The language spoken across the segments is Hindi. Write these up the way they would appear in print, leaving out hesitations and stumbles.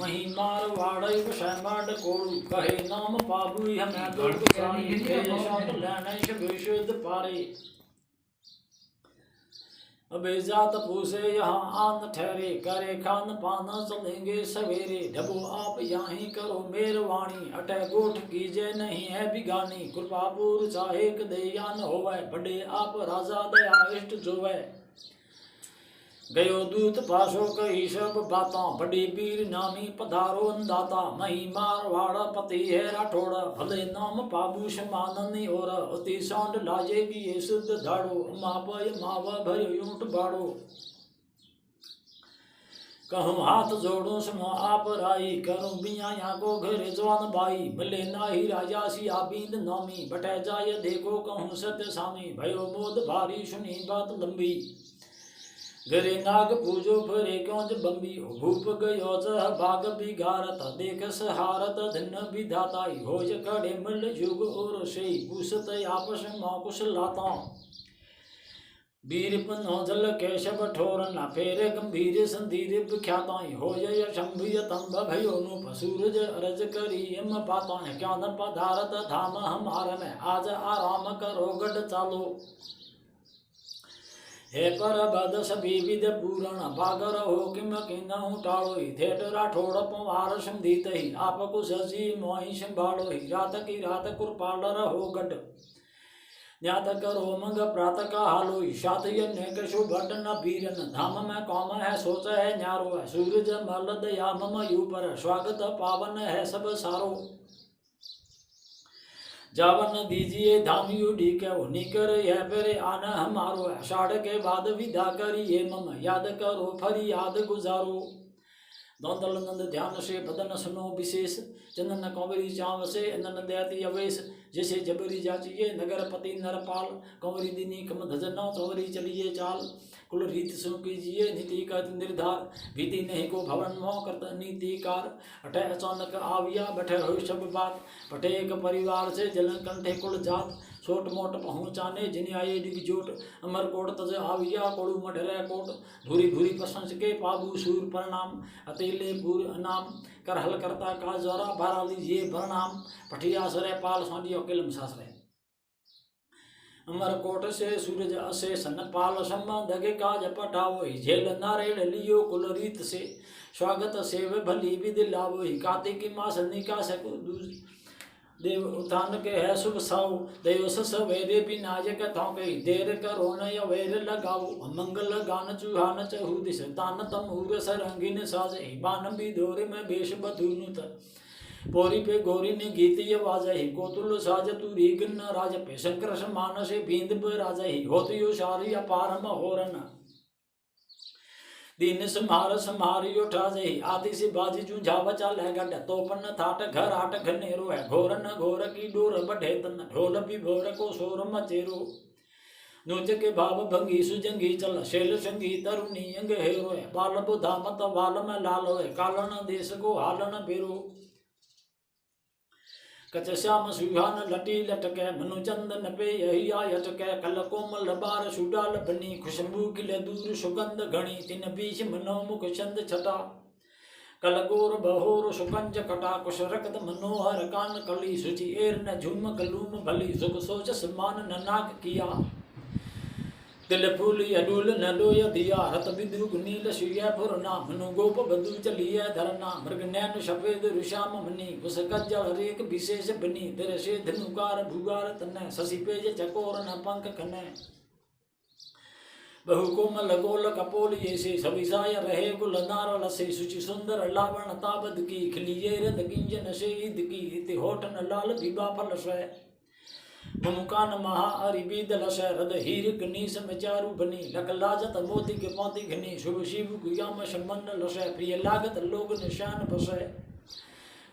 मही मार वाड़ई वसै माड कोड़ू कहे नाम पाबू हमें दुर्ग सारी शौट लैने विशुद्ध पारे अबे जात पूसे यहाँ आन ठहरे करे खान पाना चलेंगे सवेरे ढबो आप यहाँ करो मेरवाणी अटै गोठ कीजे नहीं है बिगानी कृपापुर चाहे कदयान होवै बड़े आप राजा दया इष्ट जोवै गयो दूत पाशो कही सब बाता बड़ी वीर नामी पधारो अंदाता मही मारवाड़ा पति है राठौड़ा भले नाम पाबू समाननी और अति सांड लाजे भी ये सिद्ध धाड़ो मापय मावा भय यूंट बाड़ो कहूँ हाथ जोड़ो सुनो आप राई करूँ बिया यहाँ को घर जवान बाई मिले नाही राजा सिया बींद नामी बटे जाय देखो कहूँ सत्य सामी भयो बोध भारी सुनी बात लंबी घरे नाग पूजो फरे क्यों बम्बी भूप गयो जह बाग बिगारत देख सहारत धन विधाताई होज खड़े मिल युग और से पूसत आपस मौकुश लाता वीर पनौजल केशव ठोर न फेरे गंभीर संधीर विख्याताई हो जय शंभुय तंब भयो नु सूरज अरज करी एम पाता क्या न पधारत धाम हमार में आज आराम करो गढ़ चालो हे पर बद सभी विद पूरण बागर हो किम किन्हु टाड़ो थेट राठौड़ पवार संधीत ही आपको सजी मोहि संभालो ही रात की रात कुरपाल रहो गढ़ ज्ञात करो मंग प्रात का हालो शात यज्ञ कशु भट न बीरन धाम में कौम है सोच है न्यारो है सूरज मल दया मम यू पर स्वागत पावन है सब सारो जावन दीजिए धामियो ढीके निकर यह पेरे आन हमारो अषाढ़ के बाद विदा करिए मम याद करो फरी याद गुजारो दौदल नंद ध्यान से बदन सुनो विशेष चंदन कंवरी चाव से अनन दयाति अवेश जैसे जबरी जाचिए नगर पति नरपाल कंवरी दिनी कम धजनो चौरी चलिए चाल कुल रीत सु कीजिए नीति का निर्धार भीति नहीं को भवन मोह करत नीतिकार अटै अचानक आविया बैठे हो सब बात पटे एक परिवार से जलन कंठे कुल जात छोट मोट पहुँचाने जिन आये डिग जोट अमर कोट तज आविया कोड़ू मढरे कोट भूरी भूरी प्रशंस के पाबू सूर प्रणाम अतेले पूर नाम कर हल करता का जोरा भरा लीजिए प्रणाम पठिया सरे पाल सांडियो किलम सासरे अमर कोट से सूरज असे सन पाल संबंध के काज पठाओ झेल नारेण लियो कुल रीत से स्वागत सेव भली विधि लावो कार्तिक मास निकास देव उत्थान के है शुभ साऊ देव सवेरे भी नायक थौके देर करो न वेर लगाओ मंगल गान चूहान चहु दिश तान तमूर सरंगिन साज बान भी दौरे में बेश बधुनुत पोरी पे गोरी ने गीत ये वाजही कोतुल साज तुरी गन्न राज पे शंकर समान से बींद राजही होत यो सारी अपार महोरन दिन संहार संहारियो ठाजही आदि से बाजी जू झावा चाल है गड्ढा तोपन थाट घर आट घनेरो है घोरन घोर की डोर बढ़े तन ढोल भी भोर को शोर मचेरो नृत्य के भाव भंगी सुजंगी चल शैल संगी तरुणी अंग हेरो है बाल बुधा मत बाल में लाल है कालन देश को हालन बेरो कच श्याम सुहान लटी लटके मनुचंदन पे यही आयटके कल कोमल बार सुडाल बनी खुशबू किले दूर सुगंध घणी तिन बीच मनोमुख छंद छटा कल गोर बहोर सुकंज कटा कुश रक्त मनोहर कान कली सुचि एर न झूम कलूम भली सुख सोच समान न नाक किया तिल फूल अडूल न डोय दिया रत बिदुक नील सुय फुर नाम मनु गोप बधु चलिए धरना मृग नैन सफेद रुश्याम मनी उस कज्जल रेख विशेष बनी तेरे से धनुकार भुगार तने शशि पेज चकोर न पंख कने बहु कोमल गोल कपोल ये से सविसाय रहे गुल नार लसे सुचि सुंदर लावण ताबद की खिलिये रद किंजन से ईद की इति होठन लाल विभा फल से मुमुकान महा अरिबीद लस रद हीर गनीस में चारु बनी लक लाजत मोती के पाती घनी शुभ शिव गुयाम संबंध लस प्रिय लागत लोग निशान बसे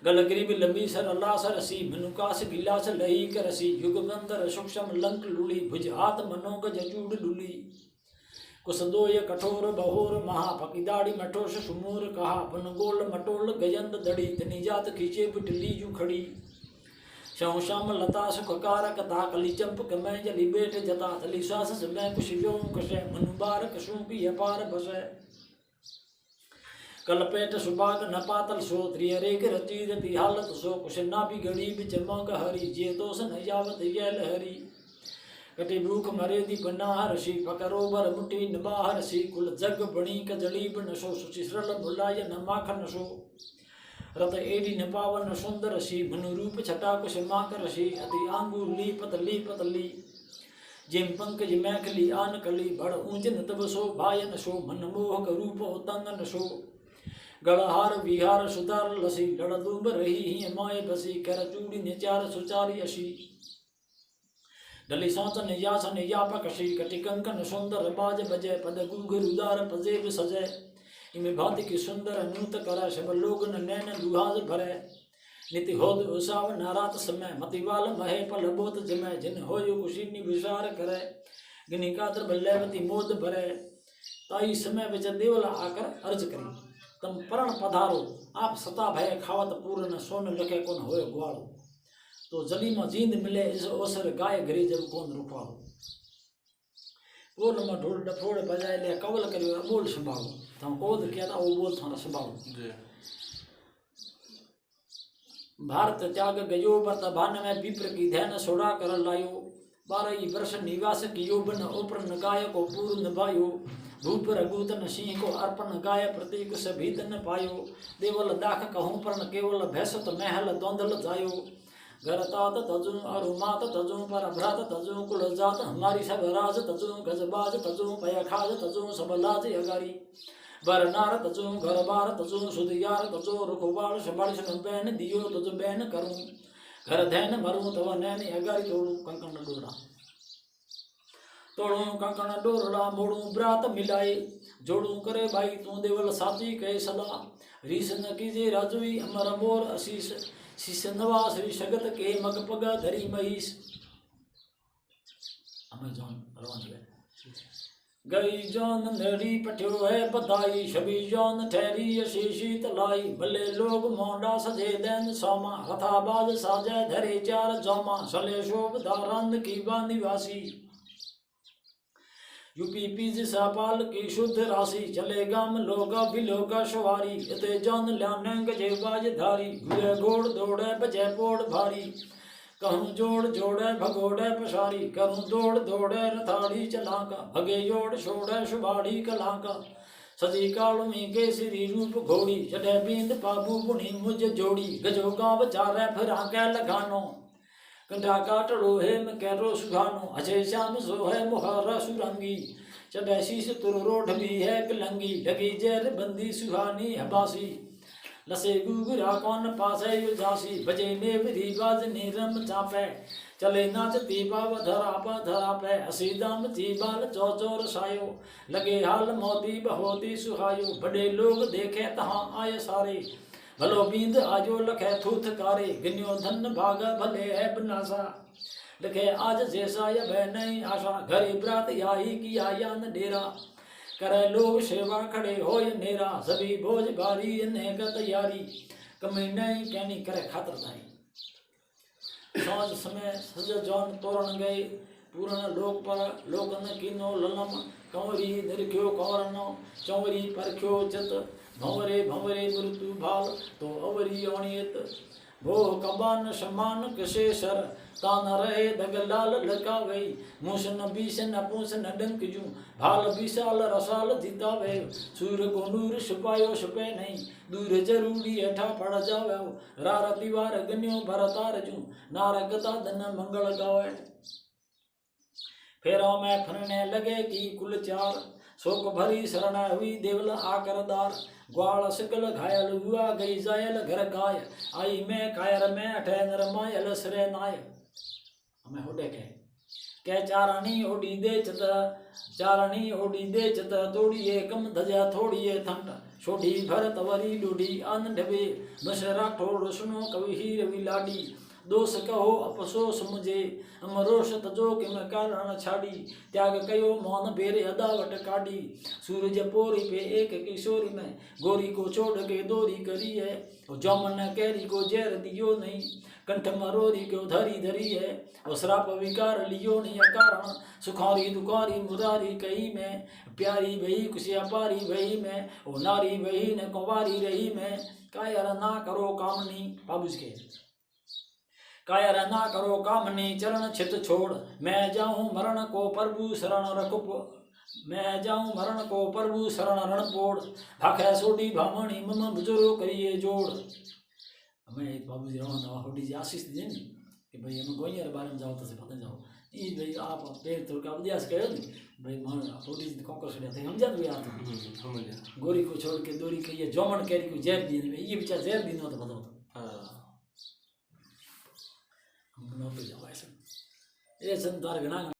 गल ग्रीब लंबी सर लासर सी मनुकास गिलास लही करसी युग गंधर सूक्ष्म लंक लुली भुज हाथ मनोग जचूड डुली कुसदोय कठोर बहोर महा पकिदाड़ी मठोस सुमोर कहा पन गोल मटोल गयंद दड़ी तनी जात खींचे बिटली जू खड़ी श्याम लता सुखकार कथा कली चंप कमै जली बेट जता तली श्वास समय कुश व्योम कशे मनुबार कसू की अपार बसे कलपेट सुबाग न पातल सो त्रियरेक रची रति हालत सो कुछ ना भी गरीब चमक हरी जे दोष न जावत ये लहरी कटे भूख मरे दी बना हरसी पकरो बर मुठी न बाहरसी कुल जग बणी कजड़ी बन सो सुचि सरल मुलाय न माखन सो रत एडी न पावन सुंदर सी मनु रूप छटा कुछ माकर सी अति आंगूर ली पतली जिम पंकज मैखली आन कली बड़ ऊंच न तब सो भायन सो मन मोहक रूप तंगन सो गड़हार विहार सुधार लसी लड़ दूब रही ही माए बसी कर चूड़ी ने चार सुचारी अशी डली सौचन यासन यापकशी कटि कंकन सुंदर बाज बजे पद गुघर उदार पजेब सजय इमे भांति की सुंदर नूत कर सब लोगन नैन लुहाज भरे निति होद उसाव नारात समय मतिवाल महे पल बोत जमै जिन होयो कुशीनी विचार करे गिनी कातर बल्लेवती मोद भरे ताई समय विच देवला आकर अर्ज करी तम परण पधारो आप सता भय खावत पूर्ण सोन लखे कोन होयो ग्वालो तो जली में जींद मिले इस अवसर गाय घरी जब कौन रुकवाओ पूर्ण में ढोल डफोड़ बजाए ले कवल करियो बोल संभालो तो कोद किया था वो बोल थाना संभालो भारत त्याग गयो बर्त भान में विप्र की ध्यान सोड़ा कर लायो 12 वर्ष निवास कियो बन उपरन गाय को पूर्ण निभायो भूप रघुतन सिंह को अर्पण गाय प्रतीक सभी तन पायो देवल दाख कहूँ पर केवल भैसत महल द्वंदल जायो घर तात तजु अरु मात तजु पर भ्रात तजु कुल जात हमारी सब राज तजु गजबाज तजु पय खाज तजु सब लाज अगारी बर नार तजु घर बार तजु सुधियार तजु रुखबाड़ संभाल सन बैन दियो तजु बैन करूं घर धैन मरूं तव नैन अगारी तोड़ू कंकण डोरा मोड़ू ब्रात मिलाए जोड़ू करे भाई तू देवल साथी कहे सदा रीस न कीजे राजुई अमर मोर असीस शीश नवा श्री शगत के मग पग धरी महिष अमेजॉन रवान गई जौन नड़ी पठ्यो है बधाई छवि जौन ठहरी अशीशी तलाई भले लोग मोंडा सजे दैन सोमा रथाबाज साजे धरे चार जौमा सले शोभ धारंद की निवासी यूपी पीज सापाल की शुद्ध राशि चले गाम लोगा बिलोगा सवारी इते जौन ल्यानेंग जेबाज धारी हुए घोड़ दौड़े बजे पोड़ भारी कहूँ जोड़ जोड़े भगोड़े पसारी करूँ दौड़ दौड़े रथाड़ी चलाका भगे जोड़ छोड़े सुबाड़ी कलाका सजी कालमी केसरी रूप घोड़ी चढ़े बींद पाबू बुनी मुझ जोड़ी गजो गाँव चारे फिर आके लगानो कंठा काटड़ो है मैं कैरो सुखानो अजय श्याम सो है मुहारा सुरंगी चढ़े शीश तुर रोड भी है कलंगी लगी जैर बंदी सुहानी हबासी लसे गुगरा कौन पासे युजासी बजे नेवरी बाज नीरम चापे चले नाचती पाव धरा पे असीदाम जीबाल चौचोर सायो लगे हाल मोती बहोती सुहायो बड़े लोग देखे तहाँ आए सारे भलो बींद आजो लखे थूथ कारे गिन्यो धन भाग भले है बनासा लखे आज जैसा या भय नहीं आशा घरे ब्रात याही की आयान डेरा करे लोग सेवा खड़े हो नेरा सभी भोज भारी इन्हें का तैयारी कमी नहीं कहनी करे खातरदारी सांझ समय सज जौन तोरण गए पूर्ण लोक पर लोकन कीनो ललम कंवरी निरख्यो कंवरनो चौरी परख्यो चित भंवरे भंवरे मृत्यु भाव तो अवरी अणियत भोह कबान समान कसे सर तान रहे दगलाल लकावे मूसन बीसन पूसन डंक जू भाल विशाल रसाल जितावे सूर को नूर छुपायो छुपे नहीं दूर जरूरी अठा पड़ जावे रार दीवार गन्यो भरतार जू नारगता धन मंगल गावे फेरों में फरने लगे की कुल चार शोक भरी शरण हुई देवल आकरदार ग्वाल सकल घायल हुआ गई जायल घर गाय आई मैं कायर में अठे नरमायल सरे नाय हमें होडे के चारणी ओडी दे चत तोड़िए कम धजा थोड़िए थंड छोड़ी भरत वरी डूडी आन ढबे मशरा ठोड़ सुनो कवि हीर विलाडी दोष कहो अफसोस मुझे अमरोष तजो कि मैं कारण छाड़ी त्याग कयो मौन बेरे अदावट काढ़ी सूरज पोरी पे एक किशोरी में गोरी को छोड़ के दोरी करी है और जौमन कैरी को जहर दियो नहीं कंठ मरोरी को धरी धरी है और श्राप विकार लियो नहीं अकारण सुखारी दुखारी मुरारी कही में प्यारी भई कुशिया पारी भई में ओ नारी भई न कुंवारी रही में कायर ना करो कामनी बाबूजी के कायर ना करो कामनी चरण छित छोड़ मैं जाऊं मरण को प्रभु शरण रखो मैं जाऊं मरण को प्रभु शरण रण पोड़ भाखे सोडी भामणी मम बुजुर्ग करिए जोड़ हमें बाबूजी रवाना होडी जी आशीष दीजिए नी कि भाई हमें गोइयार बारे में जाओ तो से पता जाओ ई भाई आप पेड़ तोड़ का अभ्यास करो नी भाई मन होडी जी कौकर से थे हम जात भी आते गोरी को छोड़ के दोरी कहिए जोमन कैरी को जहर दी ये बेचारा जहर दी न तो पता होता हम न तो जाओ ऐसे ये संतार गणा